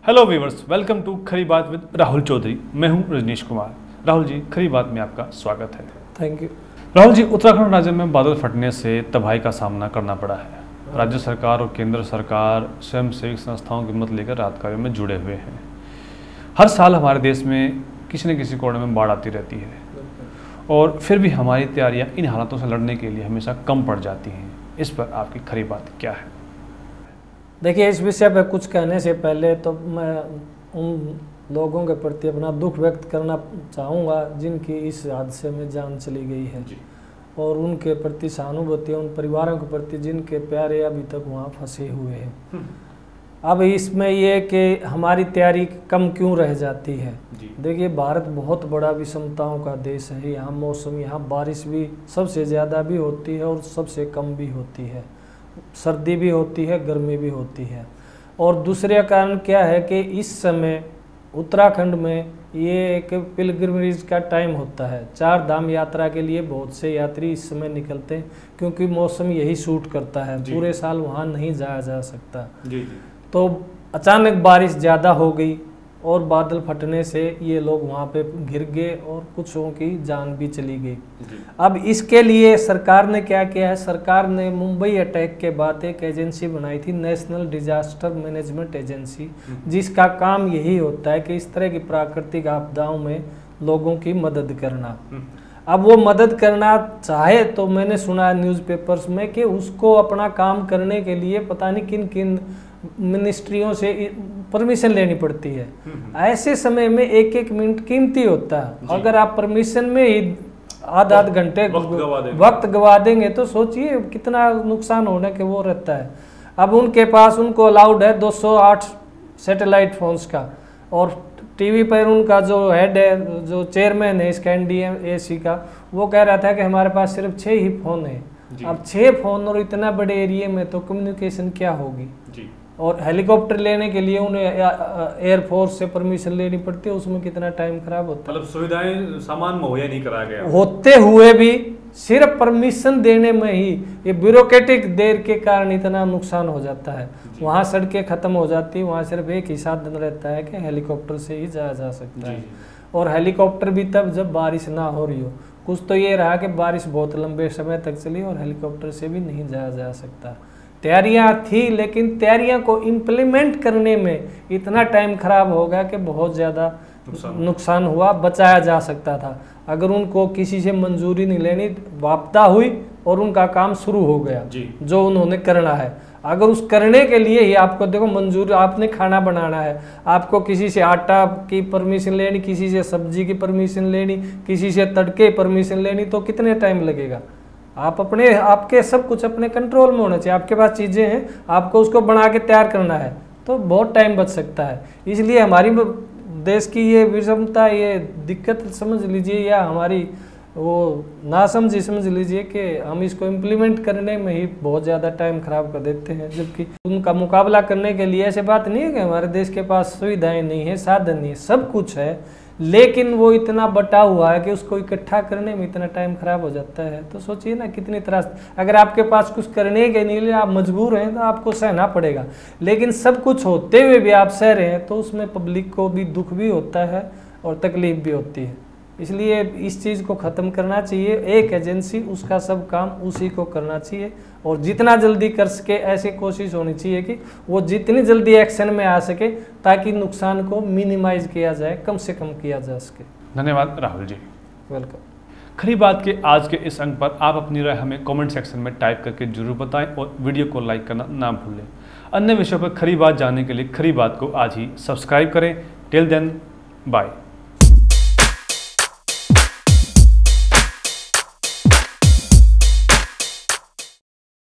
Hello viewers, welcome to खरी बात with Rahul Chaudhary. मैं हूं रजनीश कुमार। राहुल जी, खरी बात में आपका स्वागत है। Thank you. राहुल जी, उत्तराखंड राज्य में बादल फटने से तबाही का सामना करना पड़ा है। राज्य सरकार और केंद्र सरकार स्वयंसेवी संस्थाओं की मदद लेकर राहत कार्यों में जुड़े हुए हैं। हर साल हमारे देश में किसी न किसी कोने में बाढ़ आती रहती है और फिर भी हमारी तैयारियां इन हालातों से लड़ने के लिए हमेशा कम पड़ जाती हैं। इस पर आपकी खरी बात क्या है? देखिए, इस विषय पर कुछ कहने से पहले तो मैं उन लोगों के प्रति अपना दुख व्यक्त करना चाहूँगा जिनकी इस हादसे में जान चली गई है और उनके प्रति सहानुभूति, उन परिवारों के प्रति जिनके प्यारे अभी तक वहाँ फंसे हुए हैं। अब इसमें ये कि हमारी तैयारी कम क्यों रह जाती है। देखिए, भारत बहुत बड़ा विषमताओं का देश है। यहाँ मौसम, यहाँ बारिश भी सबसे ज़्यादा भी होती है और सबसे कम भी होती है, सर्दी भी होती है, गर्मी भी होती है। और दूसरा कारण क्या है कि इस समय उत्तराखंड में ये एक पिलग्रिमेज का टाइम होता है। 4 धाम यात्रा के लिए बहुत से यात्री इस समय निकलते हैं क्योंकि मौसम यही सूट करता है। पूरे साल वहाँ नहीं जाया जा सकता। तो अचानक बारिश ज़्यादा हो गई और बादल फटने से ये लोग वहाँ पे घिर गए और कुछों की जान भी चली गई। अब इसके लिए सरकार ने क्या किया है? सरकार ने मुंबई अटैक के बाद एक एजेंसी बनाई थी, नेशनल डिजास्टर मैनेजमेंट एजेंसी, जिसका काम यही होता है कि इस तरह की प्राकृतिक आपदाओं में लोगों की मदद करना। अब वो मदद करना चाहे तो मैंने सुना न्यूज़पेपर्स में कि उसको अपना काम करने के लिए पता नहीं किन किन मिनिस्ट्रियों से परमिशन लेनी पड़ती है। ऐसे समय में एक एक मिनट कीमती होता है। अगर आप परमिशन में ही आधा घंटे वक्त गवा देंगे तो सोचिए कितना नुकसान होने के वो रहता है। अब उनके पास, उनको अलाउड है 208 सैटेलाइट फोन्स का, और टीवी पर उनका जो हेड है, जो चेयरमैन है इसका NDMAC का, वो कह रहा था कि हमारे पास सिर्फ 6 ही फ़ोन है। अब 6 फ़ोन और इतना बड़े एरिया में तो कम्युनिकेशन क्या होगी। और हेलीकॉप्टर लेने के लिए उन्हें एयरफोर्स से परमिशन लेनी पड़ती है, उसमें कितना टाइम खराब होता है। मतलब सुविधाएं, सामान मुहैया नहीं कराया गया होते हुए भी सिर्फ परमिशन देने में ही ये ब्यूरोक्रेटिक देर के कारण इतना नुकसान हो जाता है। वहाँ सड़कें खत्म हो जाती है, वहाँ सिर्फ एक ही साधन रहता है कि हेलीकॉप्टर से ही जाया जा सकता है। और हेलीकॉप्टर भी तब जब बारिश ना हो रही हो। कुछ तो ये रहा कि बारिश बहुत लंबे समय तक चली और हेलीकॉप्टर से भी नहीं जाया जा सकता। तैयारियां थी, लेकिन तैयारियां को इम्प्लीमेंट करने में इतना टाइम खराब हो गया कि बहुत ज़्यादा नुकसान हुआ। बचाया जा सकता था अगर उनको किसी से मंजूरी नहीं लेनी, आपदा हुई और उनका काम शुरू हो गया जो उन्होंने करना है। अगर उस करने के लिए ही आपको देखो मंजूरी, आपने खाना बनाना है, आपको किसी से आटा की परमिशन लेनी, किसी से सब्जी की परमिशन लेनी, किसी से तड़के परमिशन लेनी, तो कितने टाइम लगेगा। आप आपके सब कुछ अपने कंट्रोल में होना चाहिए। आपके पास चीज़ें हैं, आपको उसको बना के तैयार करना है तो बहुत टाइम बच सकता है। इसलिए हमारी देश की ये विषमता, ये दिक्कत समझ लीजिए, या हमारी वो नासमझी समझ लीजिए कि हम इसको इम्प्लीमेंट करने में ही बहुत ज़्यादा टाइम खराब कर देते हैं। जबकि उनका मुकाबला करने के लिए ऐसे बात नहीं है कि हमारे देश के पास सुविधाएं नहीं है, साधन नहीं है, सब कुछ है, लेकिन वो इतना बटा हुआ है कि उसको इकट्ठा करने में इतना टाइम खराब हो जाता है। तो सोचिए ना कितनी त्रास। अगर आपके पास कुछ करने के लिए आप मजबूर हैं तो आपको सहना पड़ेगा, लेकिन सब कुछ होते हुए भी आप सह रहे हैं तो उसमें पब्लिक को भी दुख भी होता है और तकलीफ भी होती है। इसलिए इस चीज़ को ख़त्म करना चाहिए। एक एजेंसी, उसका सब काम उसी को करना चाहिए और जितना जल्दी कर सके ऐसी कोशिश होनी चाहिए कि वो जितनी जल्दी एक्शन में आ सके ताकि नुकसान को मिनिमाइज किया जाए, कम से कम किया जा सके। धन्यवाद राहुल जी। वेलकम। खरी बात के आज के इस अंक पर आप अपनी राय हमें कमेंट सेक्शन में टाइप करके जरूर बताएं और वीडियो को लाइक करना ना भूलें। अन्य विषयों पर खरी बात जानने के लिए खरी बात को आज ही सब्सक्राइब करें। Till then, bye.